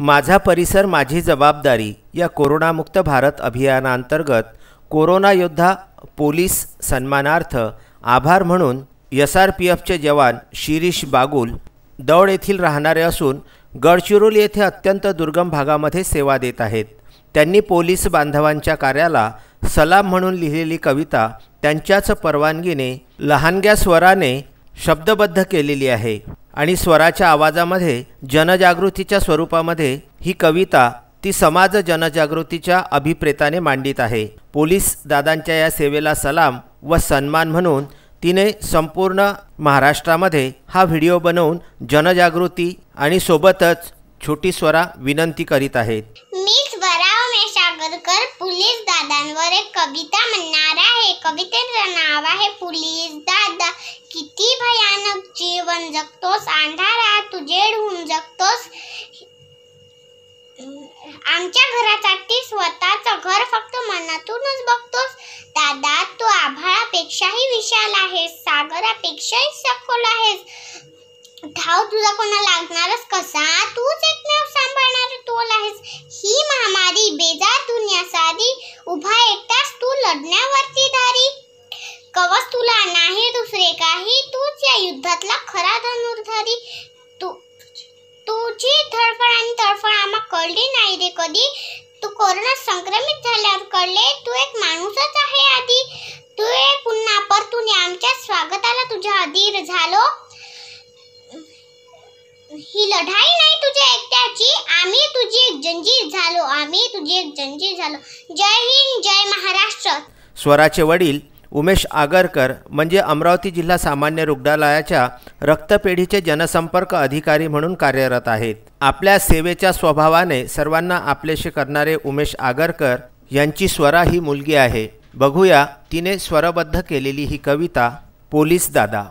माझा परिसर माझी जबाबदारी या कोरोनामुक्त भारत अभियानांतर्गत कोरोना योद्धा पोलीस सन्मानार्थ आभार म्हणून SRPFचे जवान शिरीष बागुल दौड येथील राहणारे असून गडचिरोली येथे अत्यंत दुर्गम भागामध्ये सेवा देत आहेत। त्यांनी पोलीस बांधवांच्या कार्याला सलाम म्हणून लिहिलेली कविता त्यांच्याच परवानगीने लहानग्या स्वराने शब्दबद्ध केलेली आहे आणि स्वराच्या आवाजामध्ये जनजागृतीच्या स्वरूपामध्ये ही कविता ती समाज जनजागृतीच्या अभिप्रेताने मांडित आहे। पोलीस दादांच्या या सेवेला सलाम व सन्मान म्हणून तिने संपूर्ण महाराष्ट्रामध्ये हा व्हिडिओ बनवून जनजागृती आणि सोबतच छोटी स्वरा विनंती करीत आहेत। मी स्वरा उमेश आगरकर पोलीस दादांवर एक कविता म्हणणार आहे। कवितेचं नाव आहे पोलीस दादा। किती भयानक जीवन जगतोस, अंधारात उजेडून जगतोस। आमच्या घरासाठी स्वतःचं घर फक्त मनातूनच बघतोस। दादा तू आभाळापेक्षाही विशाल आहेस, सागरापेक्षाही सखोल आहेस। ठाव तुझा कोणा लागणारच कसा, तूच एकमेव सांभाळणारा तोल आहेस। ही महामारी बेजार दुनिया सारी, उभा एकटाच तू लढण्यावरती धारी। कवच तुला नाही दुसरे काही, तूच या युद्धातला खरा धनुर्धारी। तुझी धडपड आणि तडफड आम्हा कळली नाही रे कधी। तू कोरोना संक्रमित झाल्यावर कळले, तू एक माणूसच आहे आधी। तू पुन्हा परतून आमच्या स्वागताला तुझ्या अधीर झालो। ही लढाई नाही तुझ्या एकट्याची, आम्ही तुझी एक जंजीर झालो, आम्ही तुझी एक जंजीर झालो। जय हिंद, जय महाराष्ट्र। स्वराचे वडील उमेश आगरकर म्हणजे अमरावती जिल्हा सामान्य रुग्णालयाच्या रक्तपेढीचे जनसंपर्क अधिकारी म्हणून कार्यरत आहेत। आपल्या सेवेच्या स्वभावाने सर्वांना आपलेसे करणारे उमेश आगरकर यांची स्वरा ही मुलगी आहे। बघूया तिने स्वरबद्ध केलेली ही कविता पोलीस दादा।